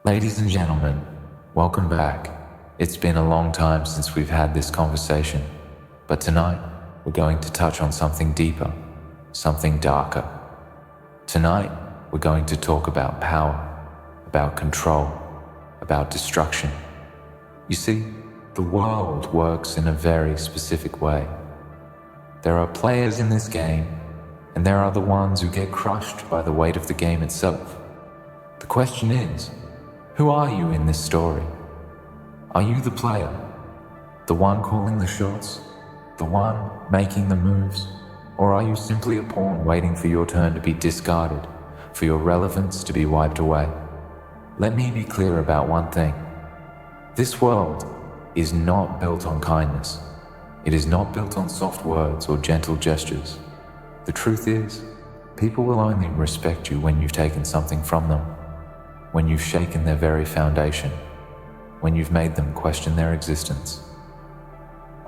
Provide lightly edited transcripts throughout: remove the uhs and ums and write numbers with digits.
Ladies and gentlemen, welcome back. It's been a long time since we've had this conversation, but tonight we're going to touch on something deeper, something darker. Tonight we're going to talk about power, about control, about destruction. You see, the world works in a very specific way. There are players in this game, and there are the ones who get crushed by the weight of the game itself. The question is, who are you in this story? Are you the player? The one calling the shots? The one making the moves? Or are you simply a pawn waiting for your turn to be discarded, for your relevance to be wiped away? Let me be clear about one thing. This world is not built on kindness. It is not built on soft words or gentle gestures. The truth is, people will only respect you when you've taken something from them, when you've shaken their very foundation, when you've made them question their existence.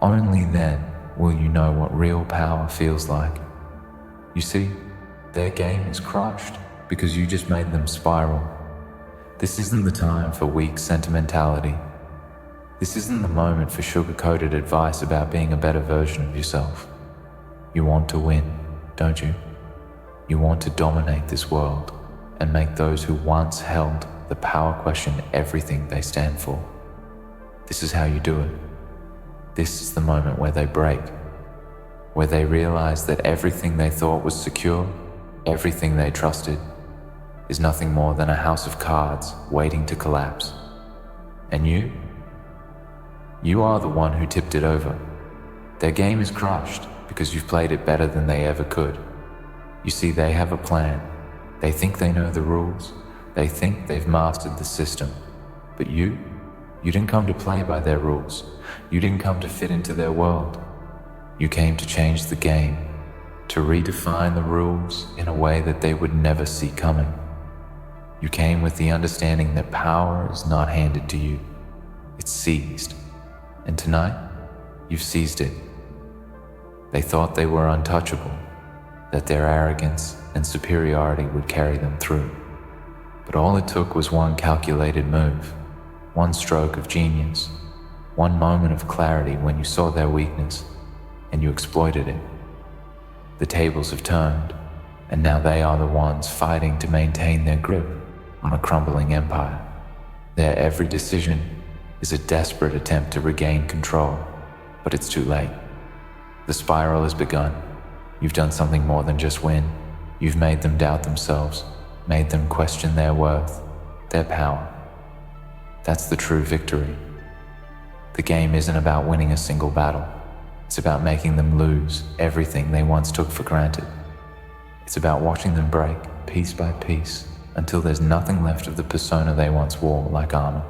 Only then will you know what real power feels like. You see, their game is crushed because you just made them spiral. This isn't the time for weak sentimentality. This isn't the moment for sugar-coated advice about being a better version of yourself. You want to win, don't you? You want to dominate this world and make those who once held the power question everything they stand for. This is how you do it. This is the moment where they break, where they realize that everything they thought was secure, everything they trusted, is nothing more than a house of cards waiting to collapse. And you are the one who tipped it over. Their game is crushed because you've played it better than they ever could. You see, they have a plan. They think they know the rules. They think they've mastered the system. But you didn't come to play by their rules. You didn't come to fit into their world. You came to change the game, to redefine the rules in a way that they would never see coming. You came with the understanding that power is not handed to you. It's seized. And tonight, you've seized it. They thought they were untouchable, that their arrogance and superiority would carry them through. But all it took was one calculated move, one stroke of genius, one moment of clarity when you saw their weakness and you exploited it. The tables have turned, and now they are the ones fighting to maintain their grip on a crumbling empire. Their every decision is a desperate attempt to regain control, but it's too late. The spiral has begun. You've done something more than just win. You've made them doubt themselves, made them question their worth, their power. That's the true victory. The game isn't about winning a single battle. It's about making them lose everything they once took for granted. It's about watching them break piece by piece until there's nothing left of the persona they once wore like armor.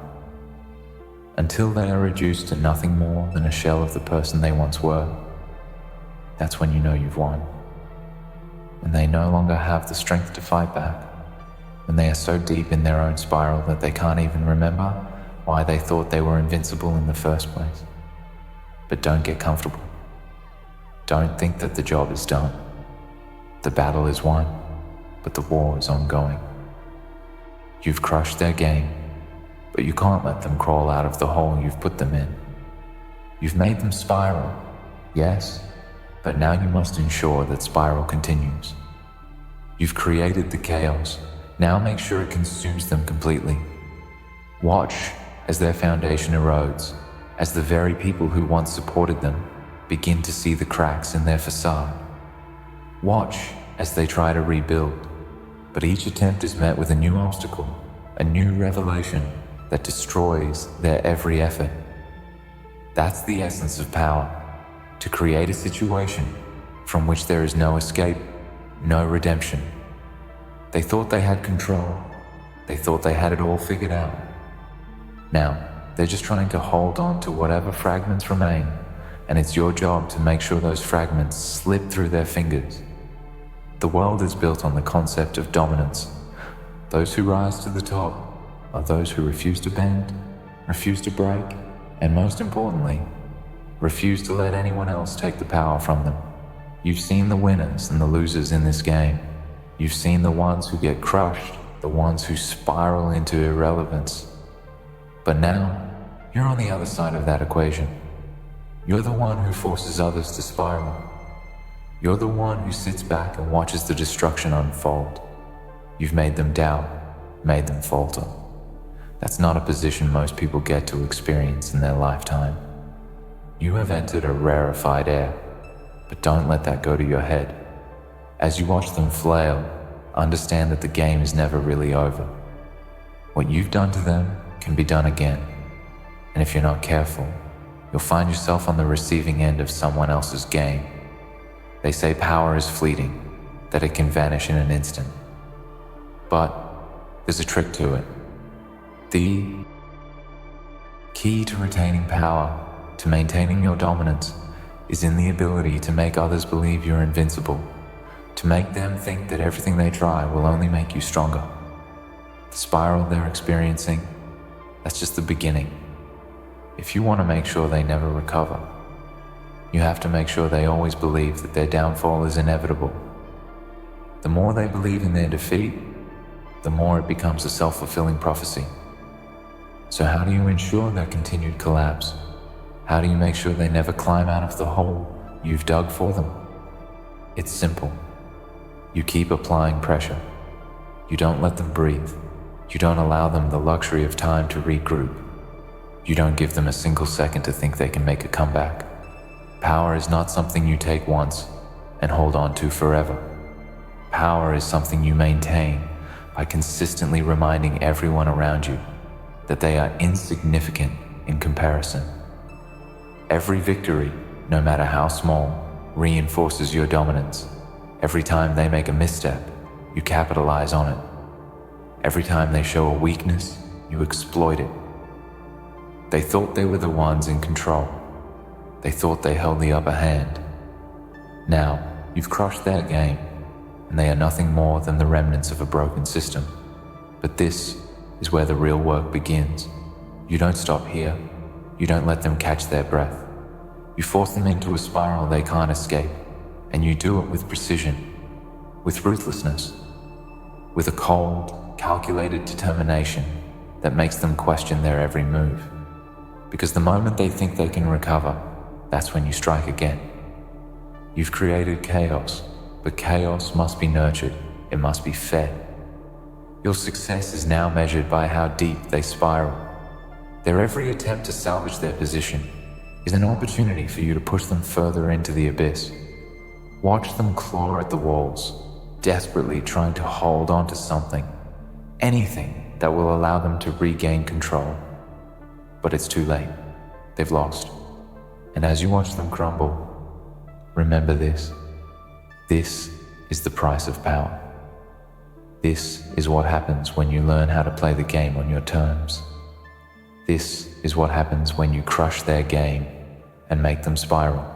Until they are reduced to nothing more than a shell of the person they once were. That's when you know you've won. When they no longer have the strength to fight back. When they are so deep in their own spiral that they can't even remember why they thought they were invincible in the first place. But don't get comfortable. Don't think that the job is done. The battle is won, but the war is ongoing. You've crushed their game, but you can't let them crawl out of the hole you've put them in. You've made them spiral, yes, but now you must ensure that spiral continues. You've created the chaos, now make sure it consumes them completely. Watch as their foundation erodes, as the very people who once supported them begin to see the cracks in their facade. Watch as they try to rebuild, but each attempt is met with a new obstacle, a new revelation that destroys their every effort. That's the essence of power. To create a situation from which there is no escape, no redemption. They thought they had control. They thought they had it all figured out. Now, they're just trying to hold on to whatever fragments remain, and it's your job to make sure those fragments slip through their fingers. The world is built on the concept of dominance. Those who rise to the top are those who refuse to bend, refuse to break, and most importantly, refuse to let anyone else take the power from them. You've seen the winners and the losers in this game. You've seen the ones who get crushed the ones who spiral into irrelevance. But now, you're on the other side of that equation. You're the one who forces others to spiral. You're the one who sits back and watches the destruction unfold. You've made them doubt, made them falter. That's not a position most people get to experience in their lifetime. You have entered a rarefied air, but don't let that go to your head. As you watch them flail, understand that the game is never really over. What you've done to them can be done again, and if you're not careful, you'll find yourself on the receiving end of someone else's game. They say power is fleeting, that it can vanish in an instant. But there's a trick to it. The key to retaining power, to maintaining your dominance, is in the ability to make others believe you're invincible, to make them think that everything they try will only make you stronger. The spiral they're experiencing, that's just the beginning. If you want to make sure they never recover, you have to make sure they always believe that their downfall is inevitable. The more they believe in their defeat, the more it becomes a self-fulfilling prophecy. So how do you ensure their continued collapse? How do you make sure they never climb out of the hole you've dug for them? It's simple. You keep applying pressure. You don't let them breathe. You don't allow them the luxury of time to regroup. You don't give them a single second to think they can make a comeback. Power is not something you take once and hold on to forever. Power is something you maintain by consistently reminding everyone around you that they are insignificant in comparison. Every victory, no matter how small, reinforces your dominance. Every time they make a misstep, you capitalize on it. Every time they show a weakness, you exploit it. They thought they were the ones in control. They thought they held the upper hand. Now, you've crushed their game, and they are nothing more than the remnants of a broken system. But this is where the real work begins. You don't stop here. You don't let them catch their breath. You force them into a spiral they can't escape, and you do it with precision, with ruthlessness, with a cold, calculated determination that makes them question their every move. Because the moment they think they can recover, that's when you strike again. You've created chaos, but chaos must be nurtured. It must be fed. Your success is now measured by how deep they spiral. Their every attempt to salvage their position is an opportunity for you to push them further into the abyss. Watch them claw at the walls, desperately trying to hold on to something, anything that will allow them to regain control. But it's too late. They've lost. And as you watch them crumble, remember this. This is the price of power. This is what happens when you learn how to play the game on your terms. This is what happens when you crush their game and make them spiral.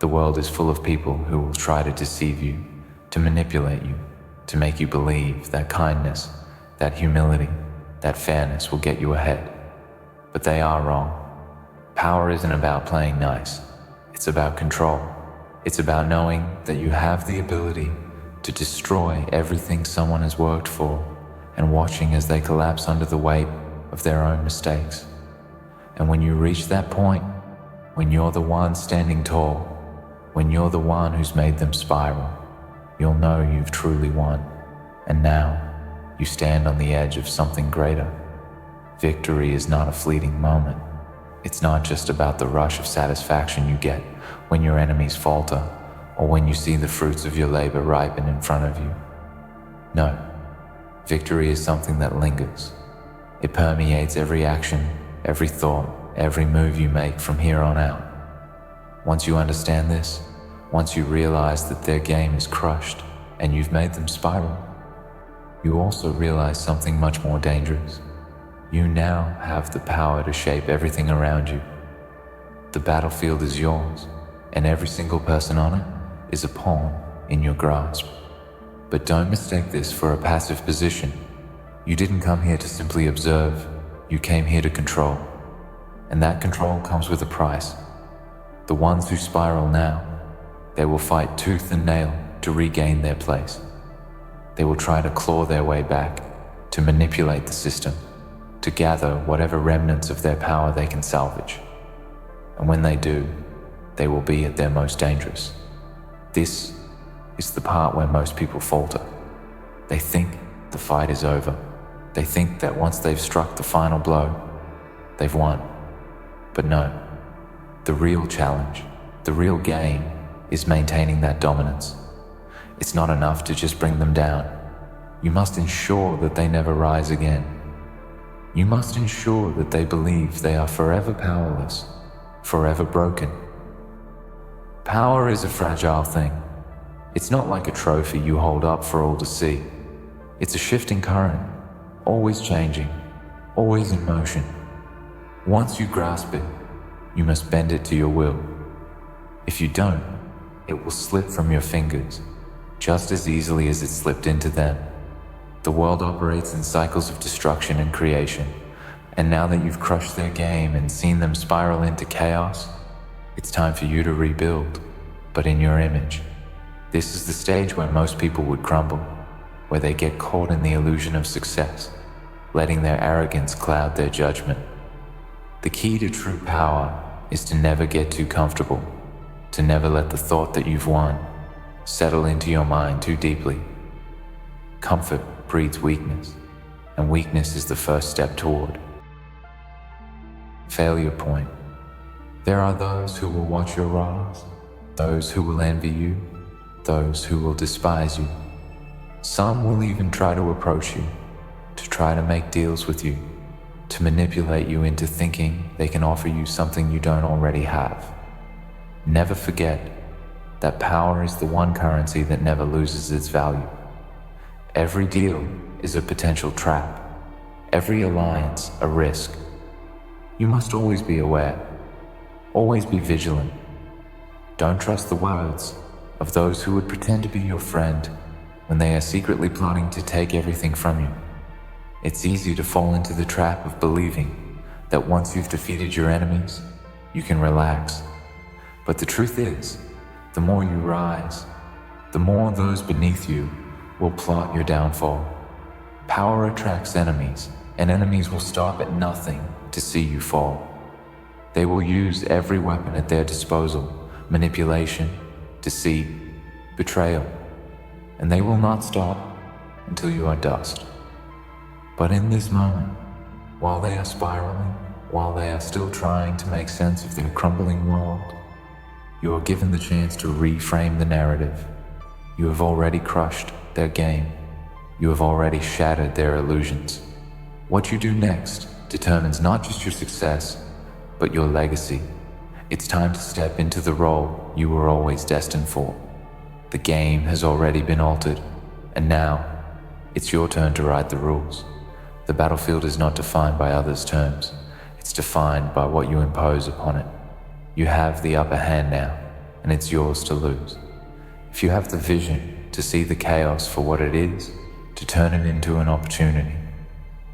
The world is full of people who will try to deceive you, to manipulate you, to make you believe that kindness, that humility, that fairness will get you ahead. But they are wrong. Power isn't about playing nice. It's about control. It's about knowing that you have the ability to destroy everything someone has worked for and watching as they collapse under the weight of their own mistakes. And when you reach that point, when you're the one standing tall, when you're the one who's made them spiral, you'll know you've truly won. And now, you stand on the edge of something greater. Victory is not a fleeting moment. It's not just about the rush of satisfaction you get when your enemies falter or when you see the fruits of your labor ripen in front of you. No, victory is something that lingers. It permeates every action, every thought, every move you make from here on out. Once you understand this, once you realize that their game is crushed and you've made them spiral, you also realize something much more dangerous. You now have the power to shape everything around you. The battlefield is yours, and every single person on it is a pawn in your grasp. But don't mistake this for a passive position. You didn't come here to simply observe, you came here to control. And that control comes with a price. The ones who spiral now, they will fight tooth and nail to regain their place. They will try to claw their way back, to manipulate the system, to gather whatever remnants of their power they can salvage. And when they do, they will be at their most dangerous. This is the part where most people falter. They think the fight is over. They think that once they've struck the final blow, they've won. But no, the real challenge, the real game, is maintaining that dominance. It's not enough to just bring them down. You must ensure that they never rise again. You must ensure that they believe they are forever powerless, forever broken. Power is a fragile thing. It's not like a trophy you hold up for all to see. It's a shifting current, always changing, always in motion. Once you grasp it, you must bend it to your will. If you don't, it will slip from your fingers, just as easily as it slipped into them. The world operates in cycles of destruction and creation, and now that you've crushed their game and seen them spiral into chaos, it's time for you to rebuild, but in your image. This is the stage where most people would crumble, where they get caught in the illusion of success, letting their arrogance cloud their judgment. The key to true power is to never get too comfortable, to never let the thought that you've won settle into your mind too deeply. Comfort breeds weakness, and weakness is the first step toward failure point. There are those who will watch your rise, those who will envy you, those who will despise you. Some will even try to approach you, to try to make deals with you, to manipulate you into thinking they can offer you something you don't already have. Never forget that power is the one currency that never loses its value. Every deal is a potential trap, every alliance a risk. You must always be aware, always be vigilant. Don't trust the words of those who would pretend to be your friend when they are secretly plotting to take everything from you. It's easy to fall into the trap of believing that once you've defeated your enemies, you can relax. But the truth is, the more you rise, the more those beneath you will plot your downfall. Power attracts enemies, and enemies will stop at nothing to see you fall. They will use every weapon at their disposal: manipulation, deceit, betrayal, and they will not stop until you are dust. But in this moment, while they are spiraling, while they are still trying to make sense of their crumbling world, you are given the chance to reframe the narrative. You have already crushed their game. You have already shattered their illusions. What you do next determines not just your success, but your legacy. It's time to step into the role you were always destined for. The game has already been altered, and now it's your turn to write the rules. The battlefield is not defined by others' terms. It's defined by what you impose upon it. You have the upper hand now, and it's yours to lose. If you have the vision to see the chaos for what it is, to turn it into an opportunity,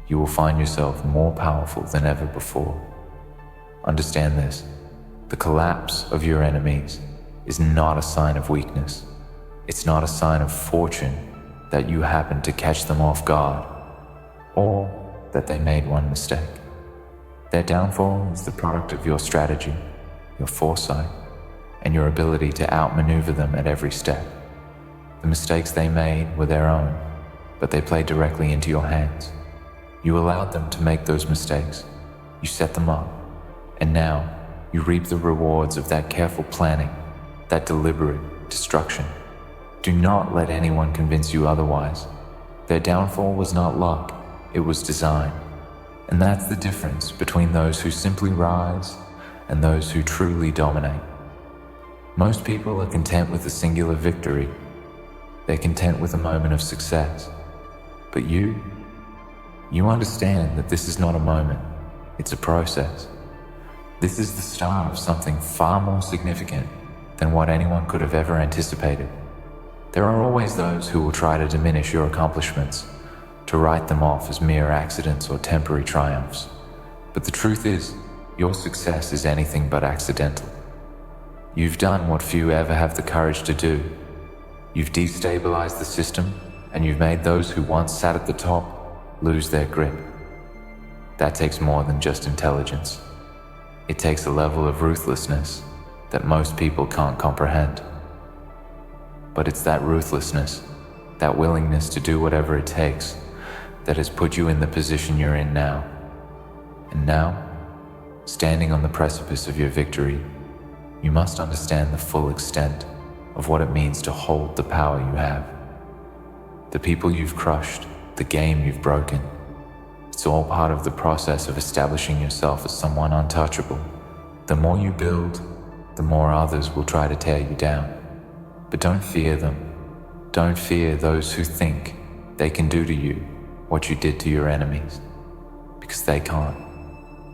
you will find yourself more powerful than ever before. Understand this: the collapse of your enemies is not a sign of weakness. It's not a sign of fortune that you happened to catch them off guard, or that they made one mistake. Their downfall is the product of your strategy, your foresight, and your ability to outmaneuver them at every step. The mistakes they made were their own, but they played directly into your hands. You allowed them to make those mistakes. You set them up, and now you reap the rewards of that careful planning, that deliberate destruction. Do not let anyone convince you otherwise. Their downfall was not luck, it was design. And that's the difference between those who simply rise and those who truly dominate. Most people are content with a singular victory. They're content with a moment of success. But you understand that this is not a moment, it's a process. This is the start of something far more significant than what anyone could have ever anticipated. There are always those who will try to diminish your accomplishments, to write them off as mere accidents or temporary triumphs. But the truth is, your success is anything but accidental. You've done what few ever have the courage to do. You've destabilized the system, and you've made those who once sat at the top lose their grip. That takes more than just intelligence. It takes a level of ruthlessness that most people can't comprehend. But it's that ruthlessness, that willingness to do whatever it takes, that has put you in the position you're in now. And now, standing on the precipice of your victory, you must understand the full extent of what it means to hold the power you have. The people you've crushed, the game you've broken, it's all part of the process of establishing yourself as someone untouchable. The more you build, the more others will try to tear you down. But don't fear them. Don't fear those who think they can do to you what you did to your enemies. Because they can't.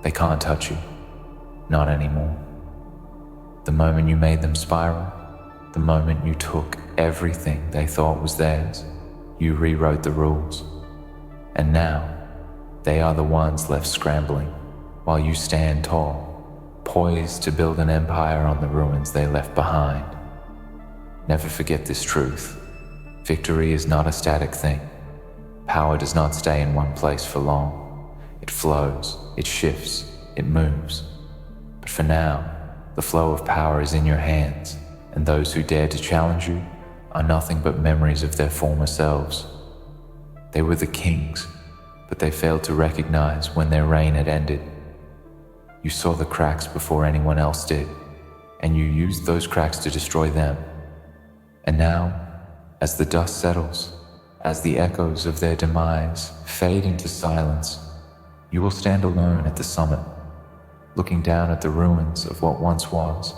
They can't touch you. Not anymore. The moment you made them spiral, the moment you took everything they thought was theirs, you rewrote the rules. And now, they are the ones left scrambling, while you stand tall, poised to build an empire on the ruins they left behind. Never forget this truth. Victory is not a static thing. Power does not stay in one place for long. It flows, it shifts, it moves. But for now, the flow of power is in your hands, and those who dare to challenge you are nothing but memories of their former selves. They were the kings, but they failed to recognize when their reign had ended. You saw the cracks before anyone else did, and you used those cracks to destroy them. And now, as the dust settles, as the echoes of their demise fade into silence, you will stand alone at the summit, looking down at the ruins of what once was,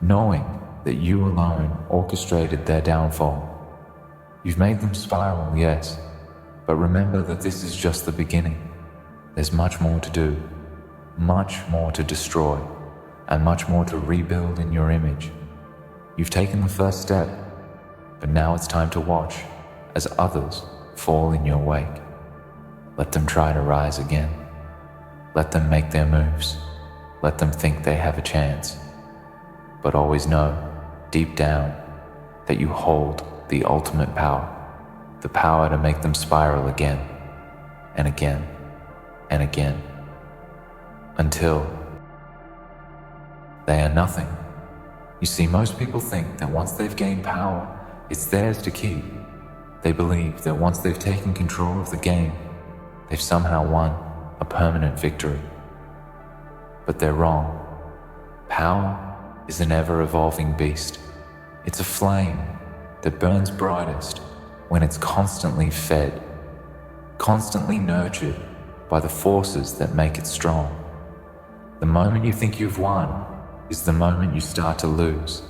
knowing that you alone orchestrated their downfall. You've made them spiral, yes, but remember that this is just the beginning. There's much more to do, much more to destroy, and much more to rebuild in your image. You've taken the first step, but now it's time to watch as others fall in your wake. Let them try to rise again. Let them make their moves. Let them think they have a chance. But always know, deep down, that you hold the ultimate power, the power to make them spiral again, and again, and again, until they are nothing. You see, most people think that once they've gained power, it's theirs to keep. They believe that once they've taken control of the game, they've somehow won a permanent victory. But they're wrong. Power is an ever-evolving beast. It's a flame that burns brightest when it's constantly fed, constantly nurtured by the forces that make it strong. The moment you think you've won is the moment you start to lose.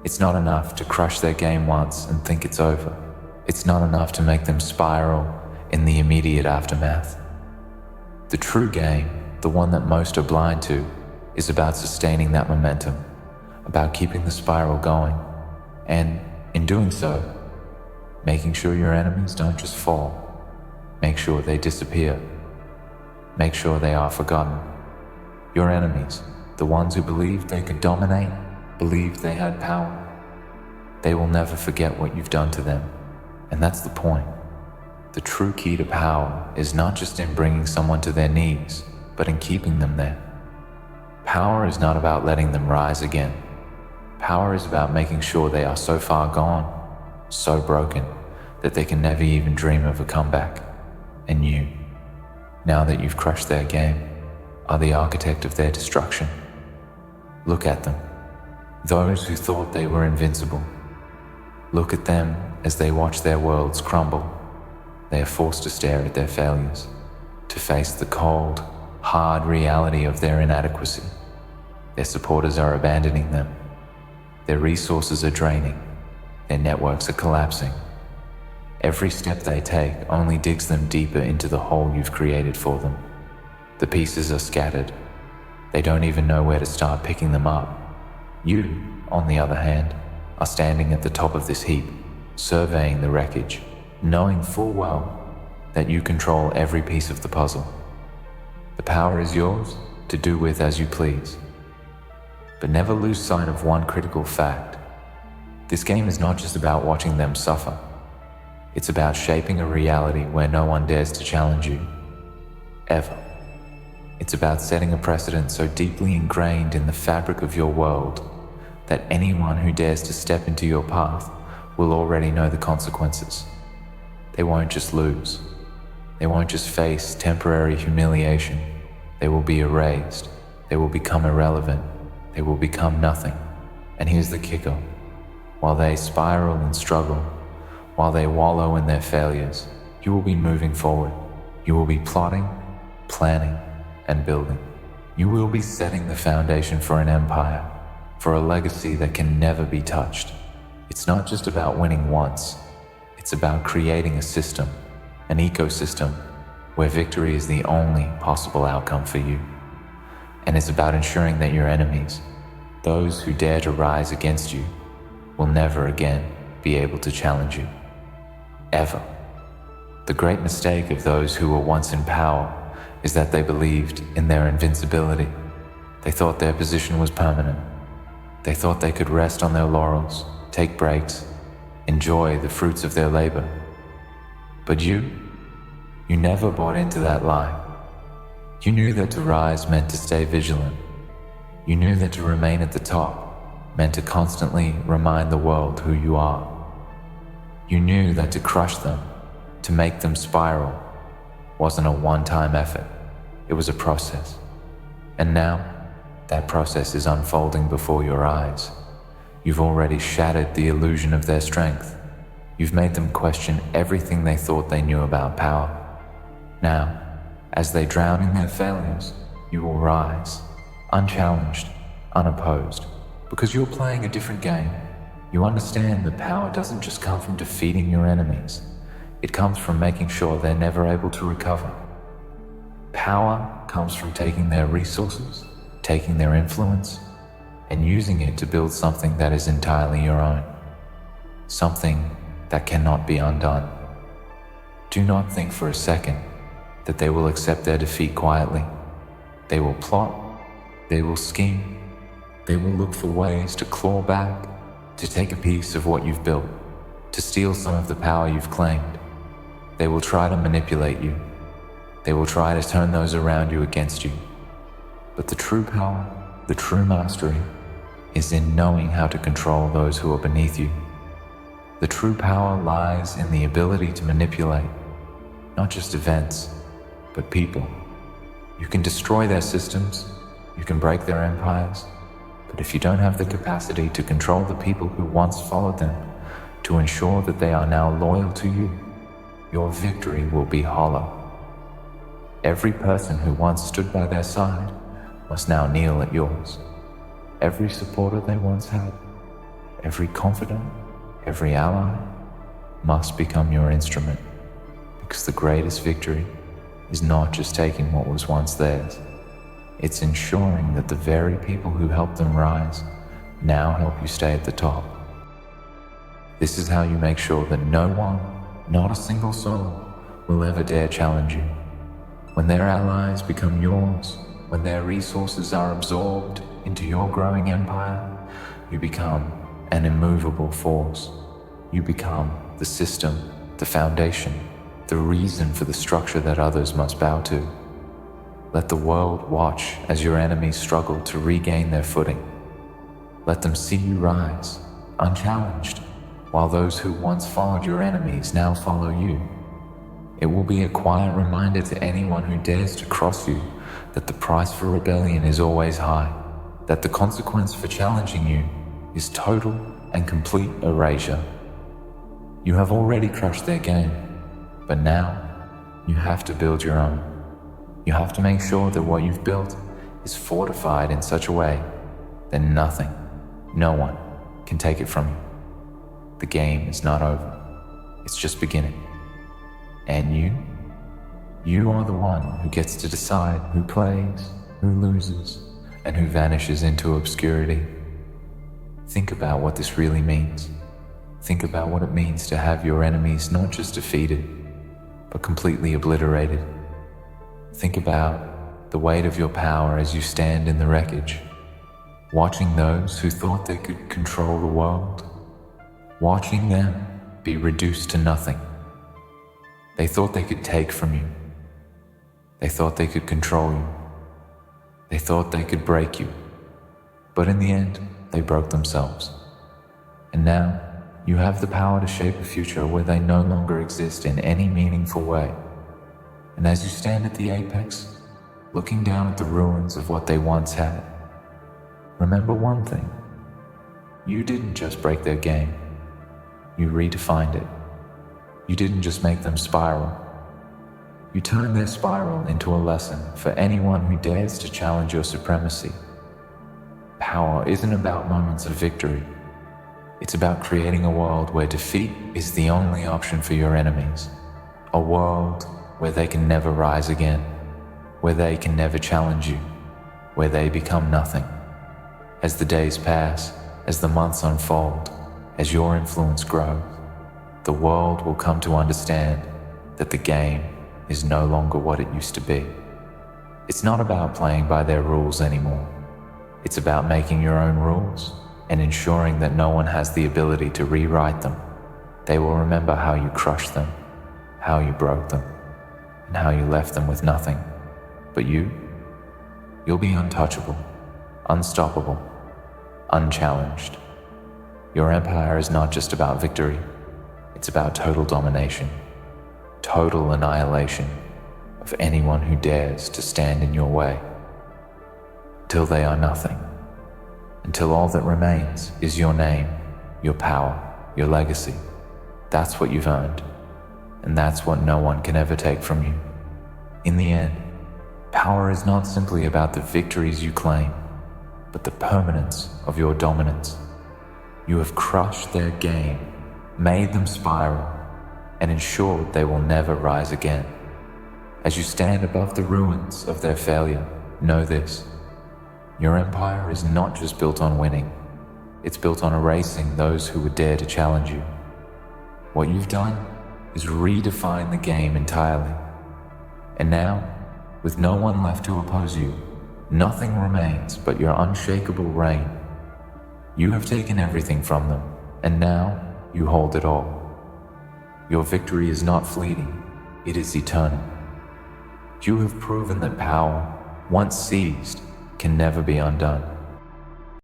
It's not enough to crush their game once and think it's over. It's not enough to make them spiral in the immediate aftermath. The true game, the one that most are blind to, is about sustaining that momentum, about keeping the spiral going, and, in doing so, making sure your enemies don't just fall. Make sure they disappear. Make sure they are forgotten. Your enemies, the ones who believed they could dominate, believed they had power, they will never forget what you've done to them. And that's the point. The true key to power is not just in bringing someone to their knees, but in keeping them there. Power is not about letting them rise again. Power is about making sure they are so far gone, so broken, that they can never even dream of a comeback. And you, now that you've crushed their game, are the architect of their destruction. Look at them, those who thought they were invincible. Look at them as they watch their worlds crumble. They are forced to stare at their failures, to face the cold, hard reality of their inadequacy. Their supporters are abandoning them. Their resources are draining. Their networks are collapsing. Every step they take only digs them deeper into the hole you've created for them. The pieces are scattered. They don't even know where to start picking them up. You, on the other hand, are standing at the top of this heap, surveying the wreckage, knowing full well that you control every piece of the puzzle. The power is yours to do with as you please. But never lose sight of one critical fact. This game is not just about watching them suffer. It's about shaping a reality where no one dares to challenge you, ever. It's about setting a precedent so deeply ingrained in the fabric of your world that anyone who dares to step into your path will already know the consequences. They won't just lose. They won't just face temporary humiliation. They will be erased. They will become irrelevant. They will become nothing. And here's the kicker. While they spiral and struggle, while they wallow in their failures, you will be moving forward. You will be plotting, planning, and building. You will be setting the foundation for an empire, for a legacy that can never be touched. It's not just about winning once. It's about creating a system, an ecosystem, where victory is the only possible outcome for you. And it's about ensuring that your enemies, those who dare to rise against you, will never again be able to challenge you. Ever. The great mistake of those who were once in power is that they believed in their invincibility. They thought their position was permanent. They thought they could rest on their laurels, take breaks, enjoy the fruits of their labor. But you never bought into that lie. You knew that to rise meant to stay vigilant. You knew that to remain at the top meant to constantly remind the world who you are. You knew that to crush them, to make them spiral, wasn't a one-time effort. It was a process. And now, that process is unfolding before your eyes. You've already shattered the illusion of their strength. You've made them question everything they thought they knew about power. Now, as they drown in their failures, you will rise, unchallenged, unopposed, because you're playing a different game. You understand that power doesn't just come from defeating your enemies. It comes from making sure they're never able to recover. Power comes from taking their resources, taking their influence, and using it to build something that is entirely your own. Something that cannot be undone. Do not think for a second that they will accept their defeat quietly. They will plot, they will scheme, they will look for ways to claw back, to take a piece of what you've built, to steal some of the power you've claimed. They will try to manipulate you. They will try to turn those around you against you. But the true power, the true mastery, is in knowing how to control those who are beneath you. The true power lies in the ability to manipulate, not just events, but people. You can destroy their systems, you can break their empires, but if you don't have the capacity to control the people who once followed them, to ensure that they are now loyal to you, your victory will be hollow. Every person who once stood by their side must now kneel at yours. Every supporter they once had, every confidant, every ally, must become your instrument, because the greatest victory is not just taking what was once theirs. It's ensuring that the very people who helped them rise now help you stay at the top. This is how you make sure that no one, not a single soul, will ever dare challenge you. When their allies become yours, when their resources are absorbed into your growing empire, you become an immovable force. You become the system, the foundation, the reason for the structure that others must bow to. Let the world watch as your enemies struggle to regain their footing. Let them see you rise, unchallenged, while those who once followed your enemies now follow you. It will be a quiet reminder to anyone who dares to cross you that the price for rebellion is always high, that the consequence for challenging you is total and complete erasure. You have already crushed their game, but now you have to build your own. You have to make sure that what you've built is fortified in such a way that nothing, no one, can take it from you. The game is not over. It's just beginning. And you are the one who gets to decide who plays, who loses, and who vanishes into obscurity. Think about what this really means. Think about what it means to have your enemies not just defeated, but completely obliterated. Think about the weight of your power as you stand in the wreckage, watching those who thought they could control the world, watching them be reduced to nothing, They thought they could take from you. They thought they could control you. They thought they could break you. But in the end, they broke themselves. And now, you have the power to shape a future where they no longer exist in any meaningful way. And as you stand at the apex, looking down at the ruins of what they once had, remember one thing. You didn't just break their game. You redefined it. You didn't just make them spiral. You turned their spiral into a lesson for anyone who dares to challenge your supremacy. Power isn't about moments of victory. It's about creating a world where defeat is the only option for your enemies. A world where they can never rise again, where they can never challenge you, where they become nothing. As the days pass, as the months unfold, as your influence grows, the world will come to understand that the game is no longer what it used to be. It's not about playing by their rules anymore. It's about making your own rules and ensuring that no one has the ability to rewrite them. They will remember how you crushed them, how you broke them, and how you left them with nothing. But you'll be untouchable, unstoppable, unchallenged. Your empire is not just about victory, it's about total domination, total annihilation of anyone who dares to stand in your way. Till they are nothing, until all that remains is your name, your power, your legacy. That's what you've earned, and that's what no one can ever take from you. In the end, power is not simply about the victories you claim, but the permanence of your dominance. You have crushed their game, made them spiral, and ensured they will never rise again. As you stand above the ruins of their failure, know this: your empire is not just built on winning, it's built on erasing those who would dare to challenge you. What you've done is redefine the game entirely. And now, with no one left to oppose you, nothing remains but your unshakable reign. You have taken everything from them, and now you hold it all. Your victory is not fleeting, it is eternal. You have proven that power, once seized, can never be undone.